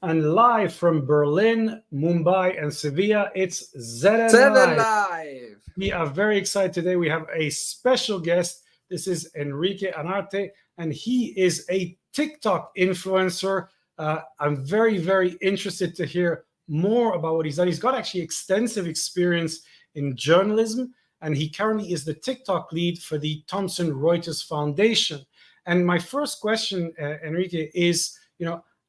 And live from Berlin, Mumbai, and Sevilla, it's ZN Seven Live. Live. We are very excited today. We have a special guest. This is Enrique Anarte, and he is a TikTok influencer. I'm very, very interested to hear more about what he's done. He's got actually extensive experience in journalism, and he currently is the TikTok lead for the Thomson Reuters Foundation. And my first question, Enrique, is,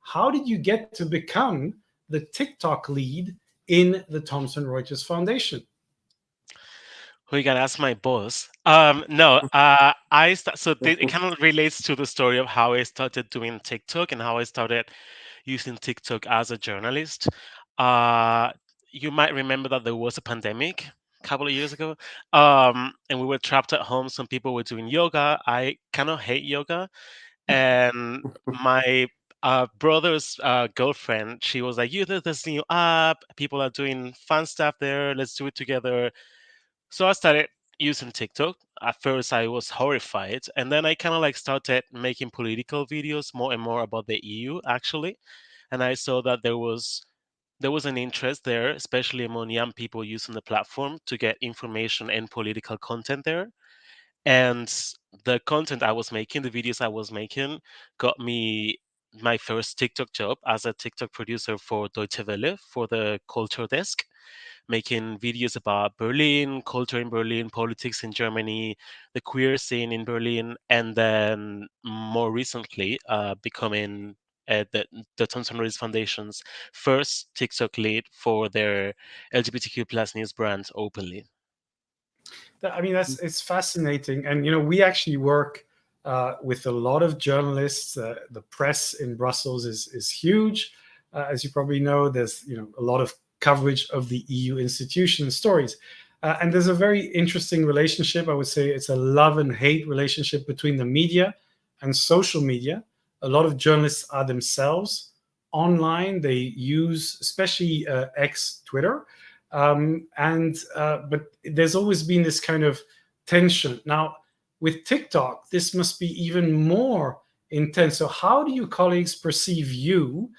how did you get to become the TikTok lead in the Thomson Reuters Foundation? Who you can ask my boss. No, it kind of relates to the story of how I started doing TikTok and how I started using TikTok as a journalist. Uh, you might remember that there was a pandemic a couple of years ago, and we were trapped at home. Some people were doing yoga. I kind of hate yoga, and my brother's girlfriend, she was like, "You did this new app. People are doing fun stuff there. Let's do it together." So I started using TikTok. At first, I was horrified, and then I kind of like started making political videos more and more about the EU actually, and I saw that there was an interest there, especially among young people using the platform to get information and political content there. And the content I was making, the videos I was making, got me my first TikTok job as a TikTok producer for Deutsche Welle for the culture desk, making videos about Berlin, culture in Berlin, politics in Germany, the queer scene in Berlin, and then more recently becoming the Thomson Reuters Foundation's first TikTok lead for their LGBTQ plus news brand Openly. I mean, that's it's fascinating, and we actually work with a lot of journalists. The press in Brussels is huge, as you probably know. There's a lot of coverage of the EU institution stories, and there's a very interesting relationship. I would say it's a love and hate relationship between the media and social media. A lot of journalists are themselves online. They use, especially X, Twitter, and but there's always been this kind of tension. Now with TikTok, this must be even more intense. So how do your colleagues perceive you?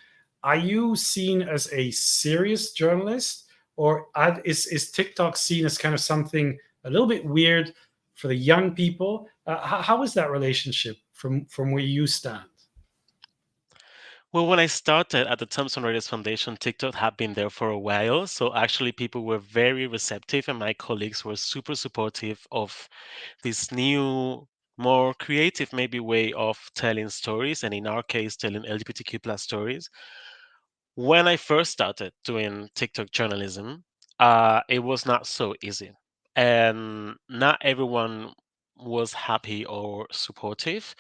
Are you seen as a serious journalist, or is TikTok seen as kind of something a little bit weird for the young people? How is that relationship from where you stand? Well, when I started at the Thomson Reuters Foundation, TikTok had been there for a while. So actually, people were very receptive, and my colleagues were super supportive of this new, more creative, maybe, way of telling stories. And in our case, telling LGBTQ plus stories. When I first started doing TikTok journalism, it was not so easy. And not everyone was happy or supportive,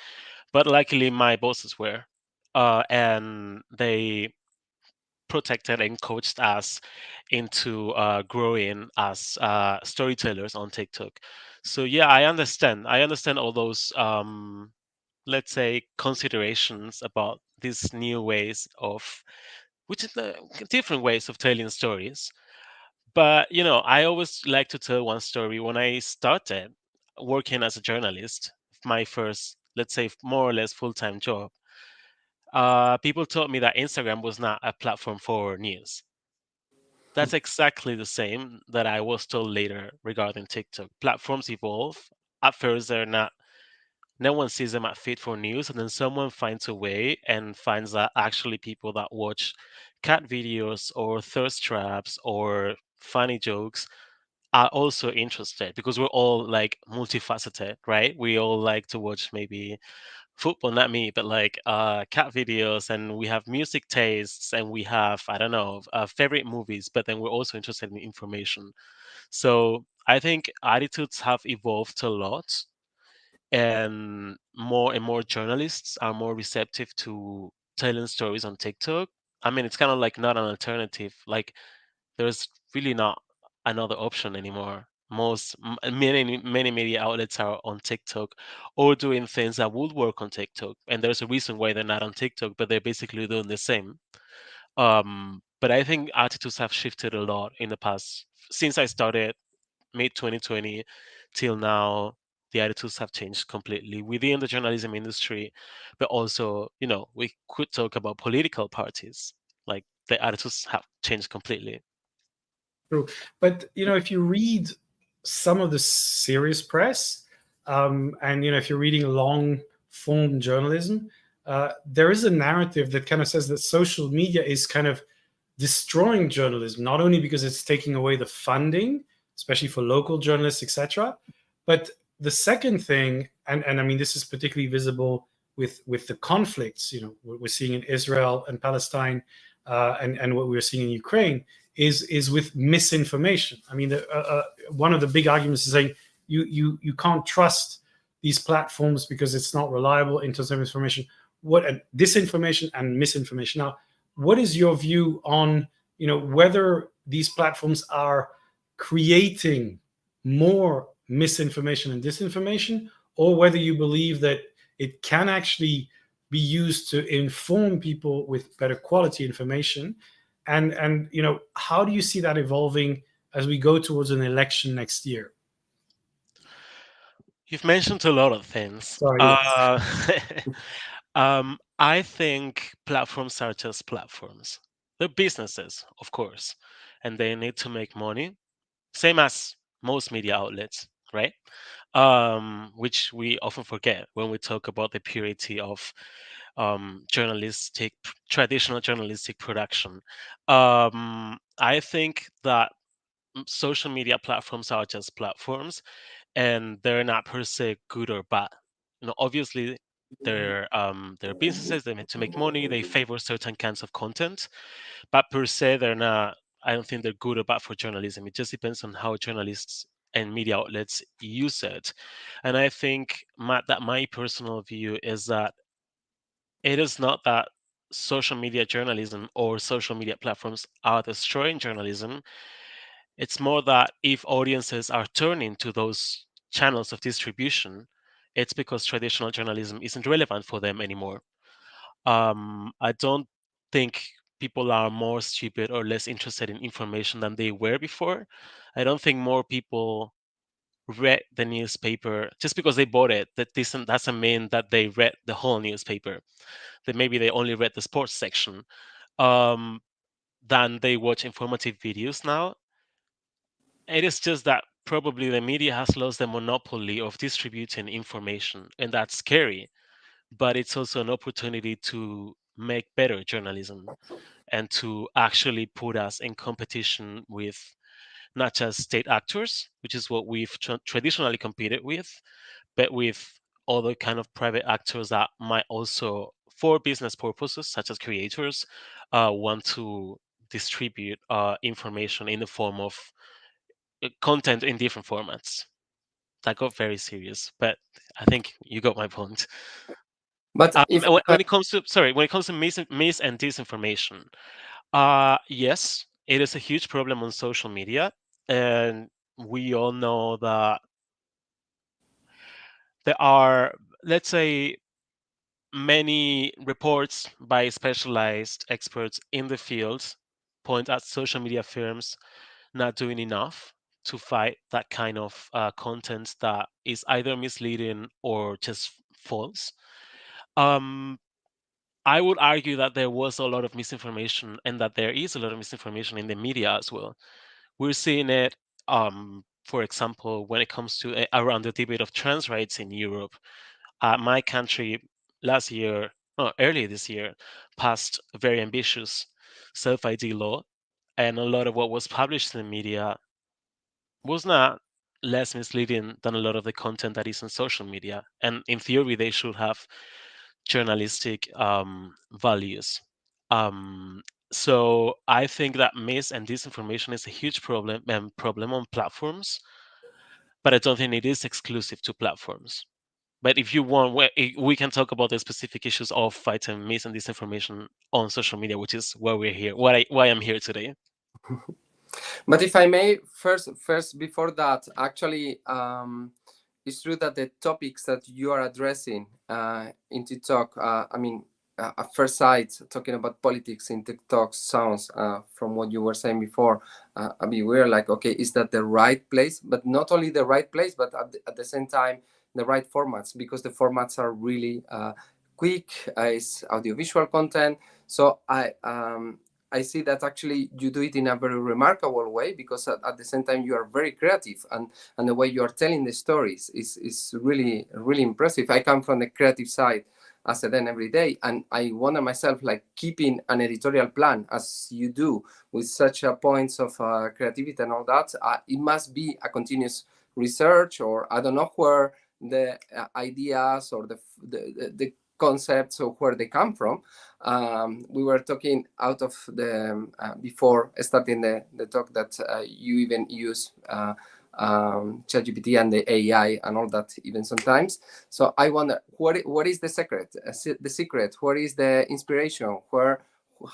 but luckily my bosses were. And they protected and coached us into growing as storytellers on TikTok. So yeah, I understand. I understand all those, let's say, considerations about these new ways of, which is the different ways of telling stories. But I always like to tell one story. When I started working as a journalist, my first, let's say, more or less full-time job, people told me that Instagram was not a platform for news. That's exactly the same that I was told later regarding TikTok. Platforms evolve. At first, they're not. No one sees them at Fit for News, and then someone finds a way and finds that actually people that watch cat videos or thirst traps or funny jokes are also interested, because we're all like multifaceted, right? We all like to watch maybe football, not me, but like cat videos, and we have music tastes, and we have, I don't know, favorite movies, but then we're also interested in information. So I think attitudes have evolved a lot, and more journalists are more receptive to telling stories on TikTok. I mean, it's kind of like not an alternative. Like, there's really not another option anymore. Many media outlets are on TikTok or doing things that would work on TikTok, and there's a reason why they're not on TikTok, but they're basically doing the same. But I think attitudes have shifted a lot in the past since I started mid 2020 till now. The attitudes have changed completely within the journalism industry, but also, we could talk about political parties. the attitudes have changed completely. True. But if you read some of the serious press, and if you're reading long form journalism, there is a narrative that kind of says that social media is kind of destroying journalism, not only because it's taking away the funding, especially for local journalists, etc. But the second thing, and I mean this is particularly visible with the conflicts, what we're seeing in Israel and Palestine, and what we're seeing in Ukraine, is with misinformation. I mean, one of the big arguments is saying you can't trust these platforms because it's not reliable in terms of information. What disinformation and misinformation. Now, what is your view on whether these platforms are creating more misinformation and disinformation, or whether you believe that it can actually be used to inform people with better quality information? And how do you see that evolving as we go towards an election next year? You've mentioned a lot of things. Sorry, yes. I think platforms are just platforms. They're businesses, of course, and they need to make money, same as most media outlets, right? Which we often forget when we talk about the purity of traditional journalistic production. I think that social media platforms are just platforms, and they're not per se good or bad. Obviously, they're businesses. They meant to make money. They favor certain kinds of content, but per se, they're not. I don't think they're good or bad for journalism. It just depends on how journalists and media outlets use it. And I think my personal view is that it is not that social media journalism or social media platforms are destroying journalism. It's more that if audiences are turning to those channels of distribution, it's because traditional journalism isn't relevant for them anymore. I don't think people are more stupid or less interested in information than they were before. I don't think more people read the newspaper just because they bought it. That doesn't mean that they read the whole newspaper. That maybe they only read the sports section. Um, than they watch informative videos now. It is just that probably the media has lost the monopoly of distributing information, and that's scary. But it's also an opportunity to make better journalism and to actually put us in competition with not just state actors, which is what we've traditionally competed with, but with other kind of private actors that might also, for business purposes, such as creators, want to distribute information in the form of content in different formats. That got very serious, but I think you got my point. But if When it comes to mis and disinformation, yes, it is a huge problem on social media, and we all know that there are, let's say, many reports by specialized experts in the field point at social media firms not doing enough to fight that kind of content that is either misleading or just false. Um, I would argue that there was a lot of misinformation and that there is a lot of misinformation in the media as well. We're seeing it, for example, when it comes to around the debate of trans rights in Europe. My country last year, no, earlier this year, passed a very ambitious self-ID law, and a lot of what was published in the media was not less misleading than a lot of the content that is on social media. And in theory, they should have journalistic values. Um, so I think that mis and disinformation is a huge problem on platforms, but I don't think it is exclusive to platforms. But if you want, we can talk about the specific issues of fighting mis and disinformation on social media, which is why we're here, why I'm here today. But if I may, first before that, actually, it's true that the topics that you are addressing in TikTok, I mean, at first sight, talking about politics in TikTok sounds, from what you were saying before, I mean, we're like, okay, is that the right place? But not only the right place, but at the same time, the right formats, because the formats are really quick, it's audiovisual content. So I see that actually you do it in a very remarkable way, because at the same time you are very creative, and the way you are telling the stories is really really impressive. I come from the creative side as a then every day, and I wonder myself, like, keeping an editorial plan as you do with such a points of creativity and all that. It must be a continuous research, or I don't know where the ideas or the concepts or where they come from. We were talking out of the before starting the talk that you even use ChatGPT and the AI and all that even sometimes. So I wonder, what is the secret? The secret? Where is the inspiration?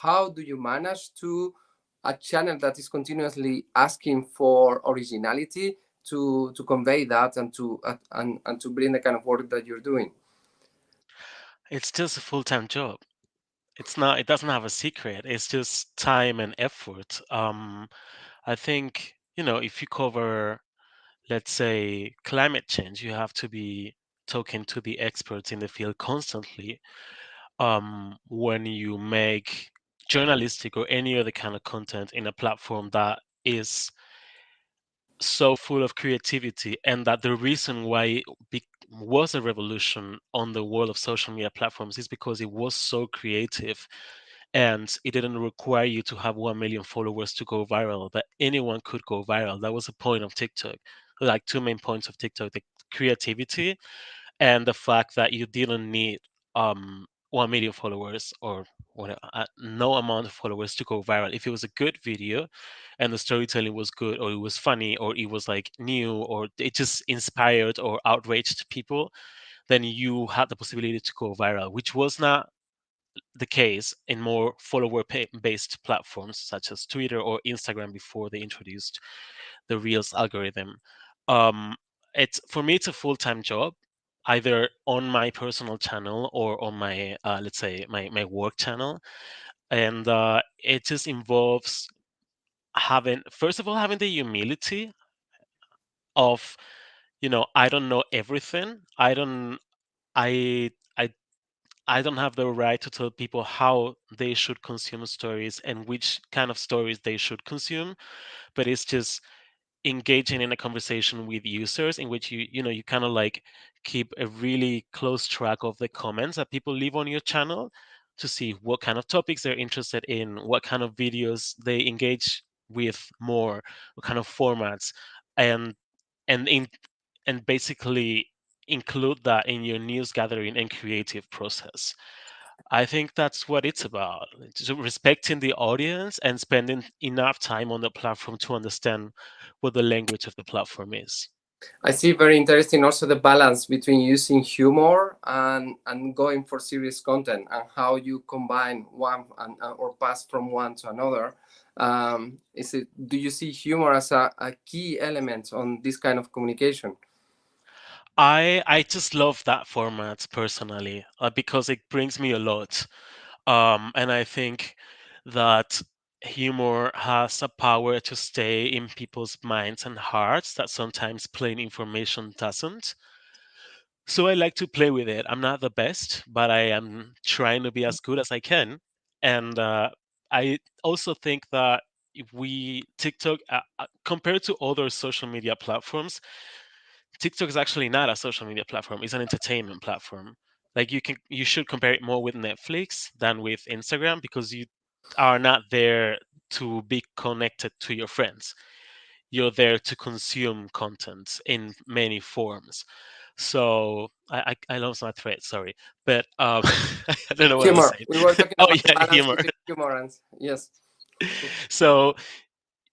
How do you manage to a channel that is continuously asking for originality to convey that, and to bring the kind of work that you're doing? It's just a full-time job. It's not. It doesn't have a secret. It's just time and effort. I think, if you cover, let's say, climate change, you have to be talking to the experts in the field constantly. When you make journalistic or any other kind of content in a platform that is so full of creativity, and that the reason why it was a revolution on the world of social media platforms is because it was so creative, and it didn't require you to have 1 million followers to go viral, that anyone could go viral. That was the point of TikTok. Like, two main points of TikTok: the creativity and the fact that you didn't need 1 million followers, or whatever, no amount of followers to go viral. If it was a good video and the storytelling was good, or it was funny, or it was like new, or it just inspired or outraged people, then you had the possibility to go viral, which was not the case in more follower based platforms such as Twitter or Instagram before they introduced the Reels algorithm. Um, it's for me, it's a full time job, either on my personal channel or on my let's say my work channel, and it just involves having, first of all, having the humility of, I don't know everything. I I I don't have the right to tell people how they should consume stories and which kind of stories they should consume, but it's just engaging in a conversation with users in which you kind of like keep a really close track of the comments that people leave on your channel, to see what kind of topics they're interested in, what kind of videos they engage with more, what kind of formats, and and in and basically include that in your news gathering and creative process. I think that's what it's about. Just respecting the audience and spending enough time on the platform to understand what the language of the platform is. I see very interesting also the balance between using humor and going for serious content, and how you combine one or pass from one to another. Do you see humor as a key element on this kind of communication? I just love that format personally, because it brings me a lot. And I think that humor has a power to stay in people's minds and hearts that sometimes plain information doesn't. So I like to play with it. I'm not the best, but I am trying to be as good as I can. And I also think that if we TikTok, compared to other social media platforms, TikTok is actually not a social media platform. It's an entertainment platform. Like, you should compare it more with Netflix than with Instagram, because you are not there to be connected to your friends. You're there to consume content in many forms. So I lost my thread, sorry, but I don't know what I was Humor. saying. We were talking Oh about the yeah, balance humor. between humor and yes. So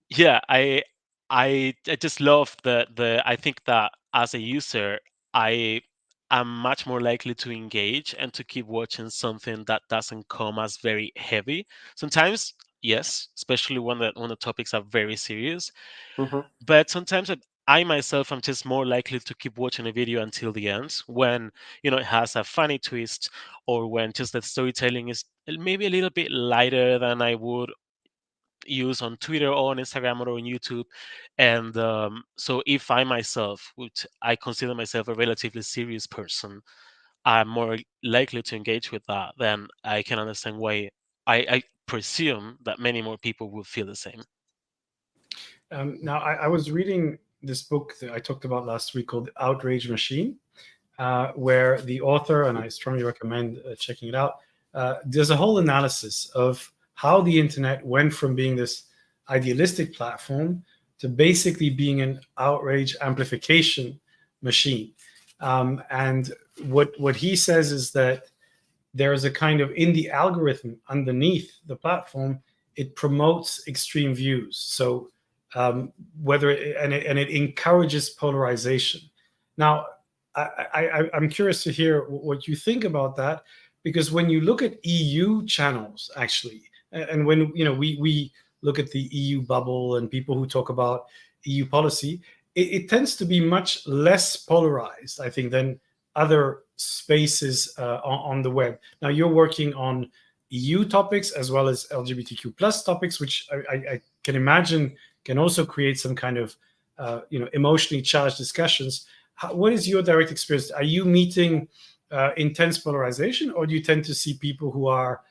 yeah, I just love the I think that as a user, I am much more likely to engage and to keep watching something that doesn't come as very heavy. Sometimes, yes, especially when the topics are very serious. Mhm. But sometimes I myself am just more likely to keep watching a video until the end when it has a funny twist, or when just the storytelling is maybe a little bit lighter than I would use on Twitter or on Instagram or on YouTube. And so if I myself, which I consider myself a relatively serious person, I'm more likely to engage with that, then I can understand why. I presume that many more people will feel the same. Now, I was reading this book that I talked about last week called Outrage Machine, where the author, and I strongly recommend checking it out, there's a whole analysis of how the internet went from being this idealistic platform to basically being an outrage amplification machine. And what he says is that there's a kind of, in the algorithm underneath the platform, it promotes extreme views. So whether it encourages polarization. Now, I'm curious to hear what you think about that, because when you look at EU channels, actually, and when we look at the EU bubble and people who talk about EU policy, it tends to be much less polarized, I think, than other spaces on the web. Now, you're working on EU topics as well as LGBTQ plus topics, which I can imagine can also create some kind of emotionally charged discussions. What is your direct experience? Are you meeting intense polarization, or do you tend to see people who are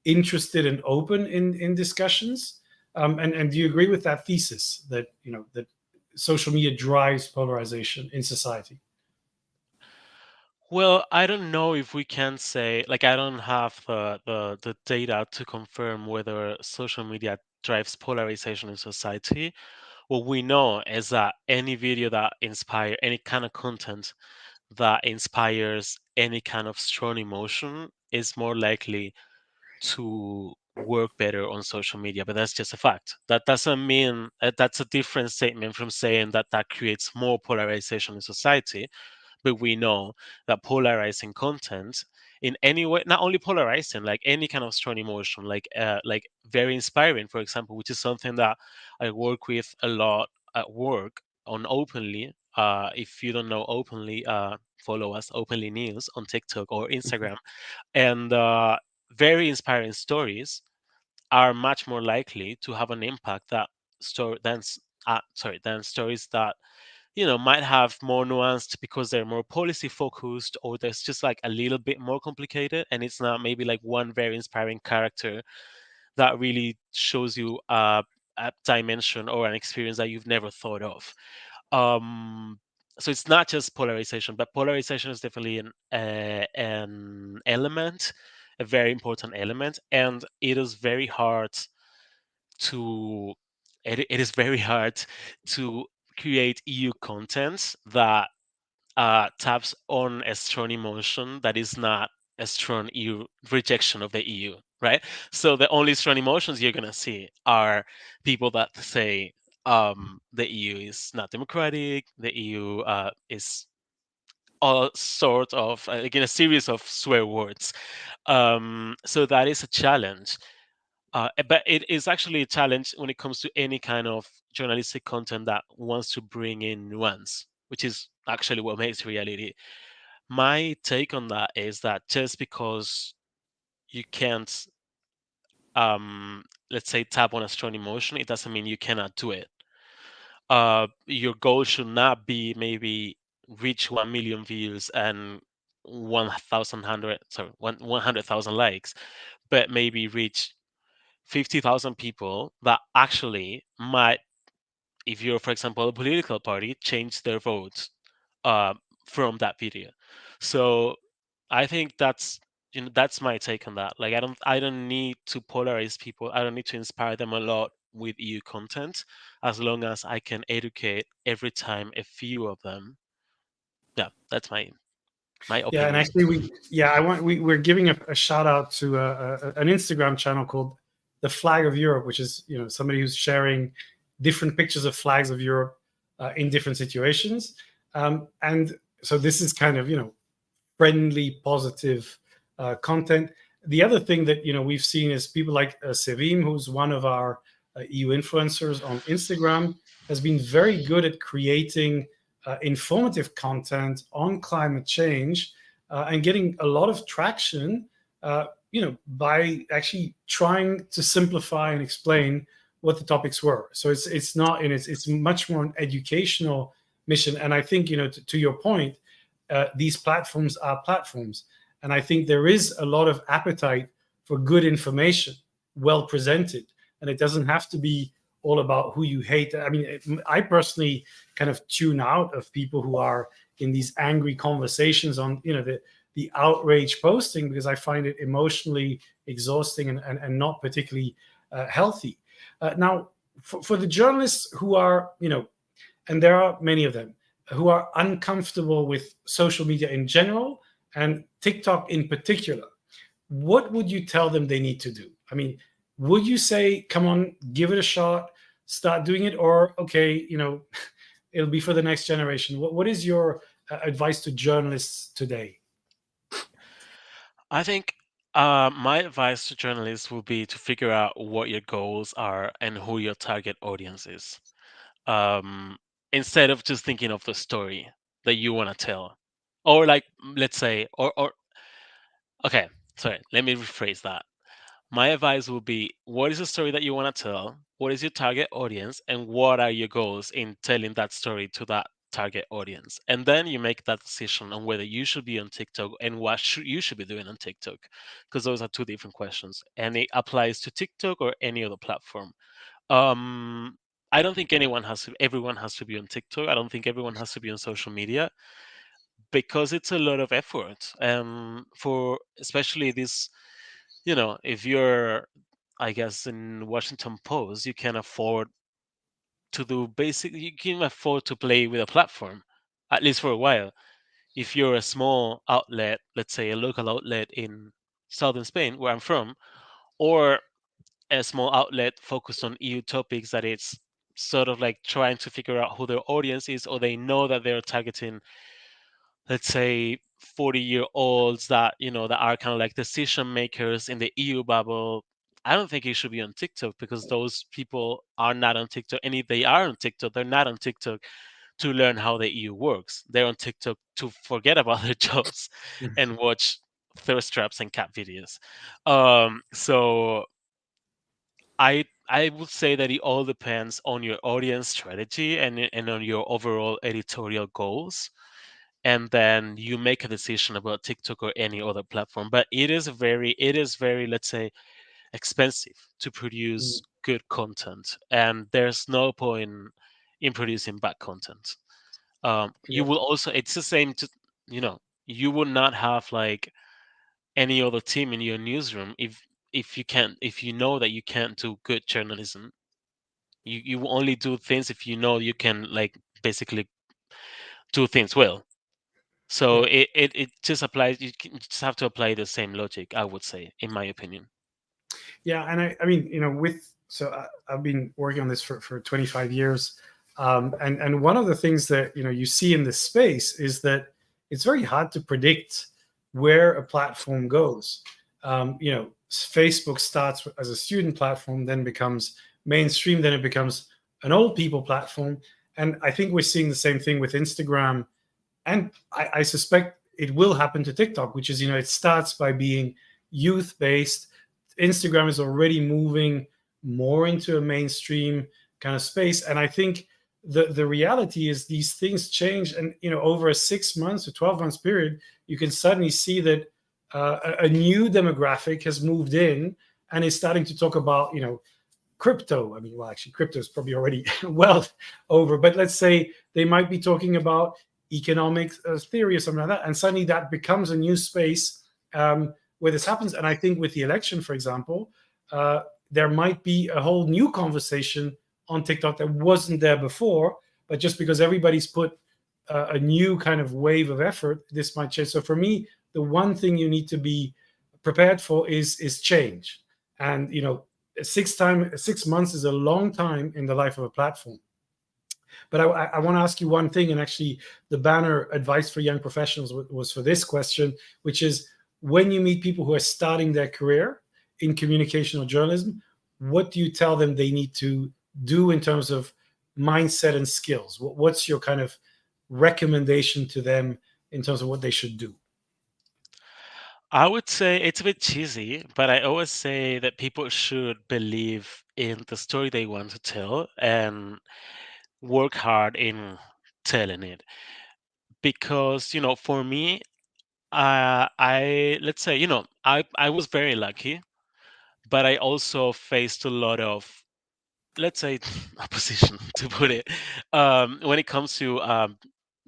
interested and open in discussions? And do you agree with that thesis that that social media drives polarization in society? Well, I don't know if we can say, like, I don't have the data to confirm whether social media drives polarization in society. What we know is that any video that inspires any kind of content that inspires any kind of strong emotion is more likely to work better on social media. But that's just a fact. That doesn't mean that's a different statement from saying that that creates more polarization in society. But we know that polarizing content in any way, not only polarizing, like any kind of strong emotion, like very inspiring, for example, which is something that I work with a lot at work on Openly. If you don't know Openly, follow us, Openly News, on TikTok or Instagram. And very inspiring stories are much more likely to have an impact that story than than stories that might have more nuanced because they're more policy focused, or there's just like a little bit more complicated, and it's not maybe like one very inspiring character that really shows you a dimension or an experience that you've never thought of. So it's not just polarization, but polarization is definitely an element, a very important element, and it is very hard to it is very hard to create EU content that taps on a strong emotion that is not a strong EU rejection of the EU, right? So the only strong emotions you're gonna see are people that say the EU is not democratic, the EU is all sort of again a series of swear words. So that is a challenge. But it is actually a challenge when it comes to any kind of journalistic content that wants to bring in nuance, which is actually what makes reality. My take on that is that just because you can't, let's say, tap on a strong emotion, it doesn't mean you cannot do it. Your goal should not be maybe reach 1 million views and 100,000 likes, but maybe reach 50,000 people that actually might, if you're, for example, a political party, change their votes uh, from that video. So I think that's my take on that. Like I don't need to polarize people. I don't need to inspire them a lot with EU content, as long as I can educate every time a few of them. Yeah, that's my Yeah, and opinion. actually, we're giving a shout out to an Instagram channel called the Flag of Europe, which is somebody who's sharing different pictures of flags of Europe in different situations, and so this is kind of friendly, positive content. The other thing that we've seen is people like Sevim, who's one of our EU influencers on Instagram, has been very good at creating informative content on climate change and getting a lot of traction. By actually trying to simplify and explain what the topics were. So it's not, and it's much more an educational mission. And I think to your point, these platforms are platforms, and I think there is a lot of appetite for good information, well presented, and it doesn't have to be all about who you hate. I mean, I personally kind of tune out of people who are in these angry conversations on, the outrage posting, because I find it emotionally exhausting and not particularly healthy. Now, for the journalists who are, and there are many of them, who are uncomfortable with social media in general and TikTok in particular, what would you tell them they need to do? I mean, would you say, come on, give it a shot, start doing it, or okay, it'll be for the next generation? What is your advice to journalists today? I think my advice to journalists would be to figure out what your goals are and who your target audience is. Instead of just thinking of the story that you want to tell, or like, let's say, or okay, sorry, let me rephrase that. My advice would be, what is the story that you want to tell? What is your target audience? And what are your goals in telling that story to that target audience? And then you make that decision on whether you should be on TikTok and what you should be doing on TikTok, because those are two different questions. And it applies to TikTok or any other platform. I don't think everyone has to be on TikTok. I don't think everyone has to be on social media, because it's a lot of effort. For especially this, if you're, I guess, in Washington Post, you can afford to do you can afford to play with a platform, at least for a while. If you're a small outlet, let's say a local outlet in southern Spain, where I'm from, or a small outlet focused on EU topics that it's sort of like trying to figure out who their audience is, or they know that they're targeting, let's say, 40-year-olds that that are kind of like decision makers in the EU bubble. I don't think you should be on TikTok, because those people are not on TikTok. And if they are on TikTok, they're not on TikTok to learn how the EU works. They're on TikTok to forget about their jobs and watch thirst traps and cat videos. So I would say that it all depends on your audience strategy and on your overall editorial goals, and then you make a decision about TikTok or any other platform. But it is very, let's say, expensive to produce good content, and there's no point in producing bad content. You Yeah. will also, it's the same to, you know, you would not have like any other team in your newsroom if you know that you can't do good journalism. You will only do things if you know you can, like, basically do things well. So Yeah. it just applies. You just have to apply the same logic, I would say, in my opinion. Yeah, and I mean, I've been working on this for 25 years, and one of the things that you see in this space is that it's very hard to predict where a platform goes. Facebook starts as a student platform, then becomes mainstream, then it becomes an old people platform, and I think we're seeing the same thing with Instagram, and I suspect it will happen to TikTok, which is it starts by being youth based. Instagram is already moving more into a mainstream kind of space, and I think the reality is these things change, and over a 6 months or 12 months period, you can suddenly see that a new demographic has moved in and is starting to talk about crypto. I mean, well, actually, crypto is probably already well over, but let's say they might be talking about economic theory or something like that, and suddenly that becomes a new space where this happens. And I think with the election, for example, there might be a whole new conversation on TikTok that wasn't there before, but just because everybody's put a new kind of wave of effort, this might change. So for me, the one thing you need to be prepared for is change. And 6 months is a long time in the life of a platform. But I want to ask you one thing, and actually, the banner advice for young professionals was for this question, which is, when you meet people who are starting their career in communication or journalism, what do you tell them they need to do in terms of mindset and skills? What's your kind of recommendation to them in terms of what they should do? I would say it's a bit cheesy, but I always say that people should believe in the story they want to tell and work hard in telling it. Because, for me, I let's say, I was very lucky but I also faced a lot of, let's say, opposition, to put it, when it comes to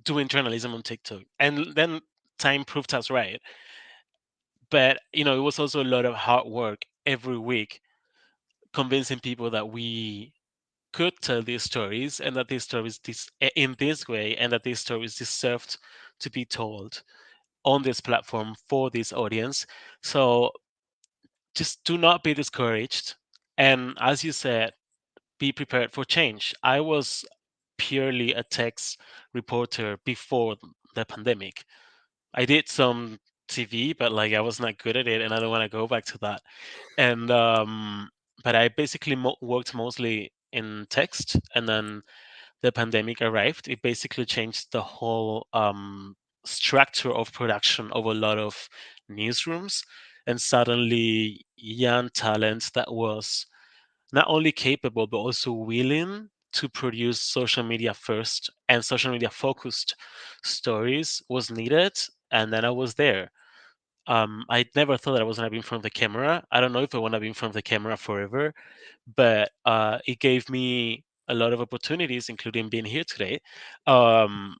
doing journalism on TikTok. And then time proved us right. But it was also a lot of hard work every week, convincing people that we could tell these stories, and that these stories in this way, and that these stories deserved to be told on this platform for this audience. So just do not be discouraged. And as you said, be prepared for change. I was purely a text reporter before the pandemic. I did some TV, but like I was not good at it, and I don't want to go back to that. And but I basically worked mostly in text, and then the pandemic arrived. It basically changed the whole structure of production of a lot of newsrooms, and suddenly young talent that was not only capable but also willing to produce social media first and social media focused stories was needed. And then I was there. I never thought that I was gonna be in front of the camera. I don't know if I want to be in front of the camera forever, but it gave me a lot of opportunities, including being here today. Um,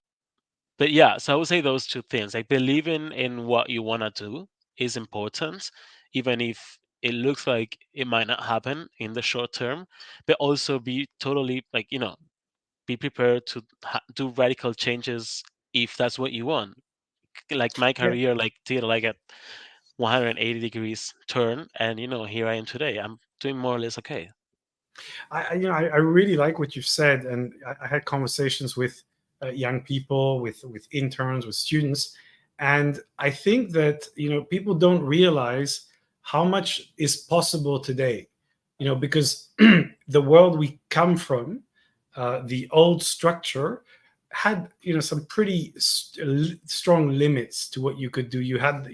but yeah, so I would say those two things. Like, believing in what you want to do is important, even if it looks like it might not happen in the short term. But also be totally, like, be prepared to do radical changes if that's what you want. Like my Yeah. career, like, did like a 180 degrees turn, and here I am today. I'm doing more or less okay. I really like what you've said, and I had conversations with young people, with interns, with students, and I think that people don't realize how much is possible today. Because the world we come from, the old structure had some pretty strong limits to what you could do. You had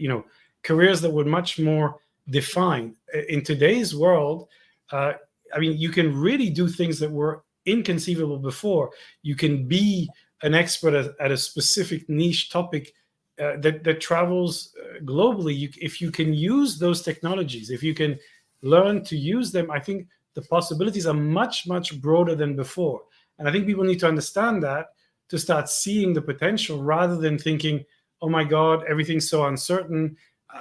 careers that were much more defined. In today's world, uh, I mean, you can really do things that were inconceivable before. You can be an expert at a specific niche topic that travels globally. If you can use those technologies, if you can learn to use them, I think the possibilities are much, much broader than before. And I think people need to understand that to start seeing the potential rather than thinking, oh my God, everything's so uncertain.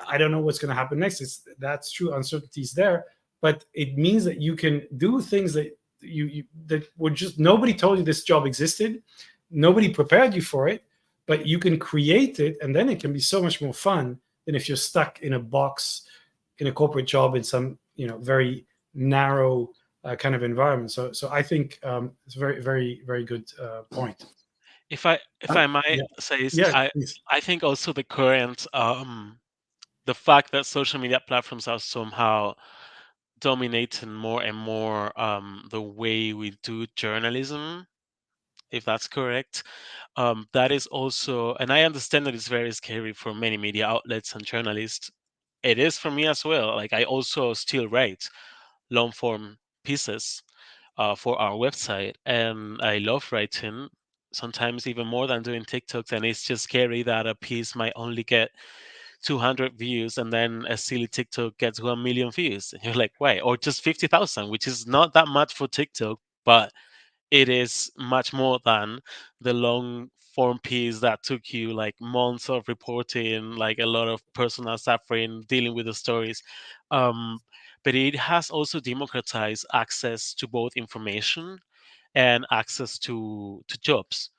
I don't know what's going to happen next. That's true. Uncertainty is there, but it means that you can do things that that were just nobody told you this job existed, nobody prepared you for it, but you can create it, and then it can be so much more fun than if you're stuck in a box in a corporate job in some very narrow kind of environment. So I think it's a very, very, very good point. If I might Yeah, say, yeah, I please. I think also the current the fact that social media platforms are somehow dominating more and more the way we do journalism, if that's correct. That is also, and I understand that it's very scary for many media outlets and journalists. It is for me as well. Like, I also still write long form pieces for our website, and I love writing. Sometimes even more than doing TikToks, and it's just scary that a piece might only get 200 views, and then a silly TikTok gets 1 million views. And you're like, why? Or just 50,000, which is not that much for TikTok, but it is much more than the long form piece that took you like months of reporting, like a lot of personal suffering, dealing with the stories. Um, but it has also democratized access to both information and access to jobs.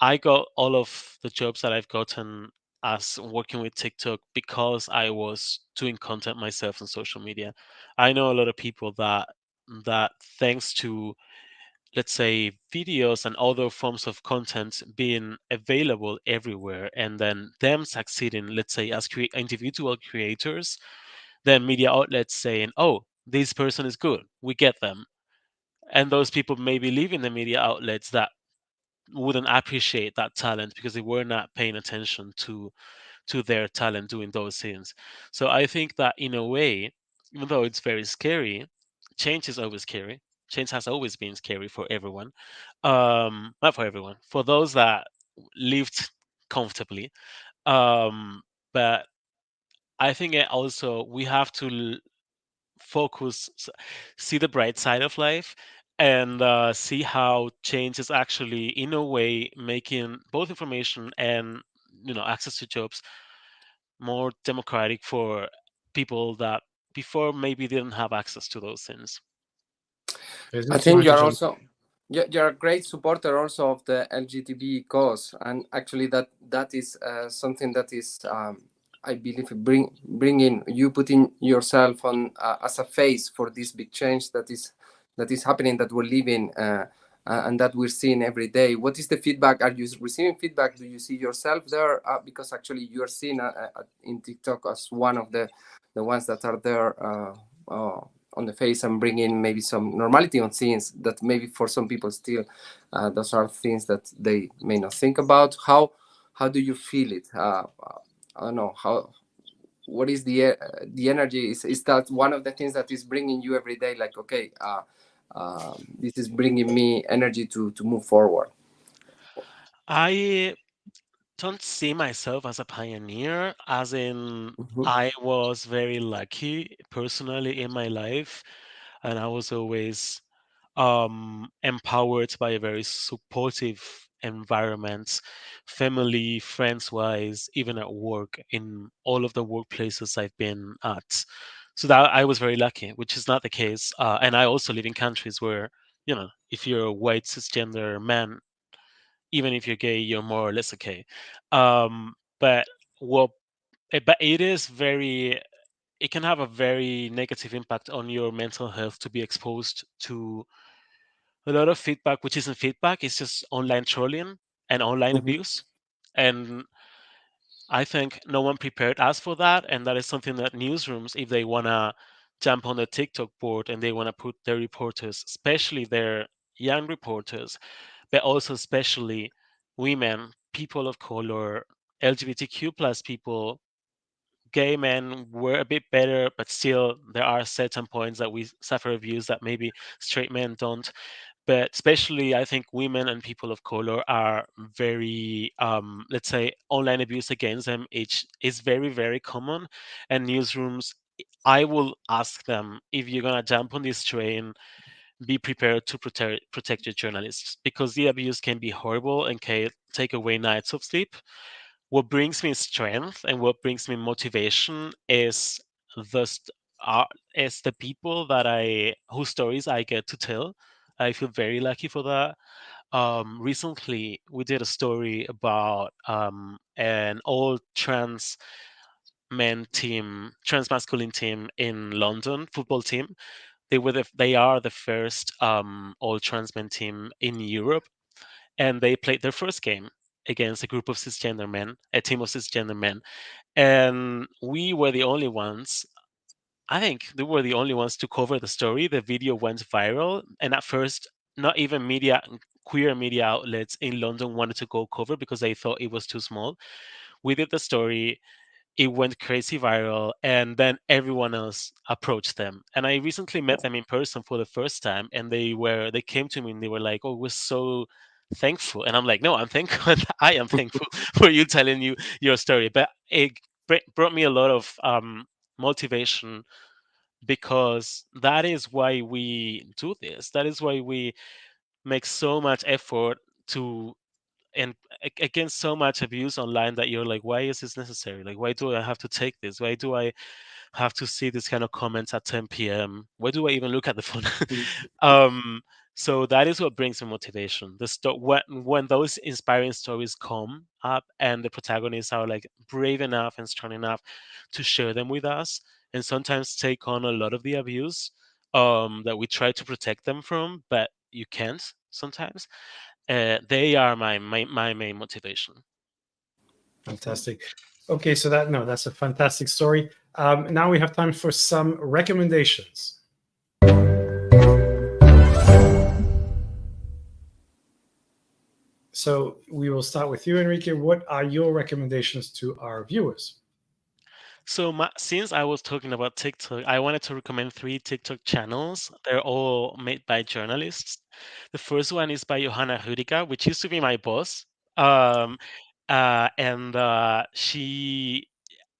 I got all of the jobs that I've gotten as working with TikTok because I was doing content myself on social media. I know a lot of people that thanks to, let's say, videos and other forms of content being available everywhere, and then them succeeding, let's say, as individual creators, then media outlets saying, oh, this person is good, we get them. And those people maybe leaving the media outlets that wouldn't appreciate that talent because they were not paying attention to their talent doing those things. So I think that, in a way, even though it's very scary, change is always scary. Change has always been scary for everyone. Not for everyone, for those that lived comfortably. Um, but I think it also, we have to focus, see the bright side of life, and see how change is actually, in a way, making both information and access to jobs more democratic for people that before maybe didn't have access to those things. I Business, you think wanted you to are jump? also you're a great supporter also of the LGBT cause, and actually that is something that is I believe bringing you putting yourself on as a face for this big change that is happening, that we're living and that we're seeing every day. What is the feedback? Are you receiving feedback? Do you see yourself there? Because actually you are seen in TikTok as one of the ones that are there. On the face and bringing maybe some normality on things that maybe for some people still those are things that they may not think about. How do you feel it? I don't know how. What is the energy? Is that one of the things that is bringing you every day? Like, okay, this is bringing me energy to move forward. I don't see myself as a pioneer, as in Mhm. I was very lucky personally in my life, and I was always empowered by a very supportive environment, family, friends wise, even at work, in all of the workplaces I've been at. So that I was very lucky, which is not the case. And I also live in countries where, if you're a white cisgender man, even if you're gay, you're more or less okay. But what, but it is very, it can have a very negative impact on your mental health to be exposed to a lot of feedback, which isn't feedback, it's just online trolling and online Mhm. abuse. And I think no one prepared us for that. And that is something that newsrooms, if they want to jump on the TikTok board and they want to put their reporters, especially their young reporters, but also especially women, people of color, LGBTQ plus people, gay men were a bit better, but still there are certain points that we suffer abuse that maybe straight men don't. But especially I think women and people of color are very let's say online abuse against them is very, very common. And newsrooms, I will ask them, if you're going to jump on this train, be prepared to protect your journalists, because the abuse can be horrible and can take away nights of sleep. What brings me strength and what brings me motivation is the is the people that I whose stories I get to tell. I feel very lucky for that. Recently, we did a story about an all trans men team, trans masculine team in London, football team. They are the first all trans men team in Europe, and they played their first game against a group of cisgender men, a team of cisgender men, and we were the only ones. I think they were the only ones to cover the story. The video went viral, and at first, not even queer media outlets in London wanted to go cover because they thought it was too small. We did the story, it went crazy viral, and then everyone else approached them. And I recently met them in person for the first time, and they came to me and they were like, "Oh, we're so thankful." And I'm like, "No, I'm thankful. I am thankful for you telling your story." But it brought me a lot of motivation, because that is why we do this. That is why we make so much effort to, and against so much abuse online, that you're like, why is this necessary? Like, why do I have to take this? Why do I have to see this kind of comments at 10 p.m.? Why do I even look at the phone? um so that is what brings me motivation. When those inspiring stories come up and the protagonists are like brave enough and strong enough to share them with us, and sometimes take on a lot of the abuse that we try to protect them from, but you can't sometimes. They are my main motivation. Fantastic. Okay, so that's a fantastic story. Now we have time for some recommendations. So we will start with you, Enrique. What are your recommendations to our viewers? So since I was talking about TikTok, I wanted to recommend three TikTok channels. They're all made by journalists. The first one is by Johanna Rüdiger, which used to be my boss. Um, and she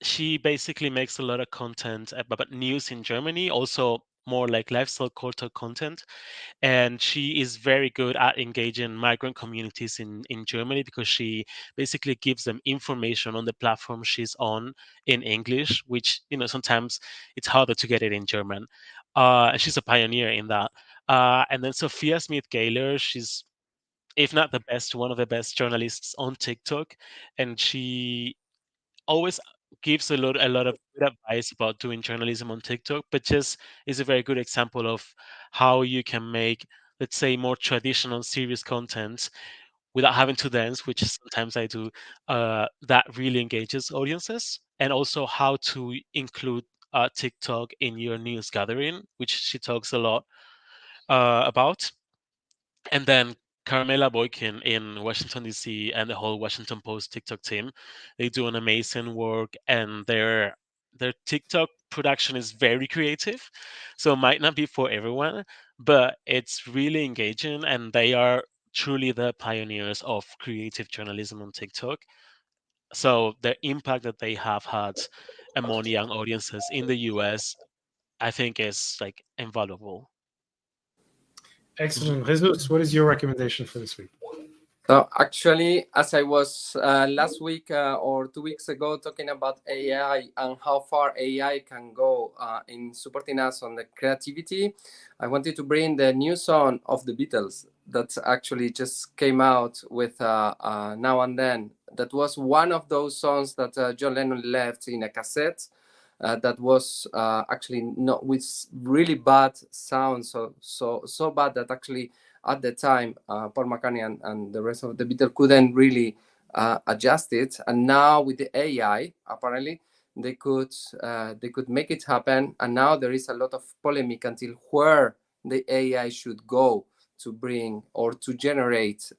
she basically makes a lot of content about news in Germany, also more like lifestyle culture content. And she is very good at engaging migrant communities in Germany, because she basically gives them information on the platform she's on in English, which, sometimes it's harder to get it in German. And she's a pioneer in that. And then Sophia Smith Gaylor, she's, if not the best, one of the best journalists on TikTok, and she always gives a lot of good advice about doing journalism on TikTok, but just is a very good example of how you can make, let's say, more traditional serious content without having to dance, which sometimes I do, that really engages audiences, and also how to include TikTok in your news gathering, which she talks a lot about. And then Carmela Boykin in Washington D.C. and the whole Washington Post TikTok team, they do an amazing work, and their TikTok production is very creative, so it might not be for everyone, but it's really engaging, and they are truly the pioneers of creative journalism on TikTok. So the impact that they have had among young audiences in the US, I think, is like invaluable. Excellent. Jesus, what is your recommendation for this week? So actually, as I was last week or 2 weeks ago talking about AI and how far AI can go in supporting us on the creativity, I wanted to bring the new song of the Beatles that actually just came out with Now and Then. That was one of those songs that John Lennon left in a cassette. That was actually not with really bad sound, so bad that actually at the time, Paul McCartney and the rest of the Beatles couldn't really adjust it. And now with the AI, apparently they could make it happen. And now there is a lot of polemic until where the AI should go to bring or to generate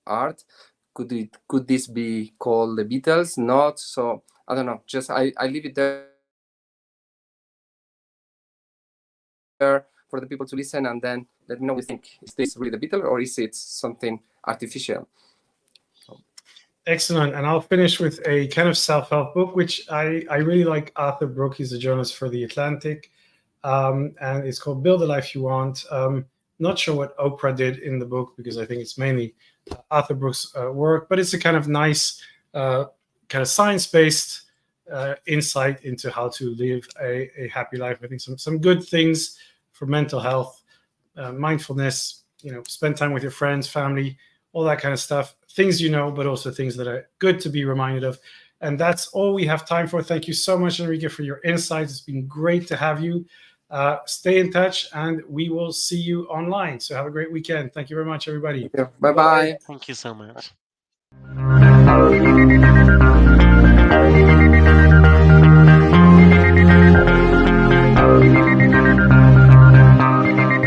art. Could this be called the Beatles? Not so. I don't know. Just I leave it there for the people to listen, and then let me know what you think. Is this really the Beatles, or is it something artificial? Excellent. And I'll finish with a kind of self-help book, which I really like. Arthur Brooke, he's a journalist for The Atlantic. And it's called Build the Life You Want. Not sure what Oprah did in the book, because I think it's mainly Arthur Brooke's work, but it's a kind of nice, kind of science-based insight into how to live a happy life. I think some good things for mental health, mindfulness, spend time with your friends, family, all that kind of stuff. Things but also things that are good to be reminded of. And that's all we have time for. Thank you so much, Enrique, for your insights. It's been great to have you. Stay in touch, and we will see you online. So have a great weekend. Thank you very much, everybody. Bye-bye. Thank you so much.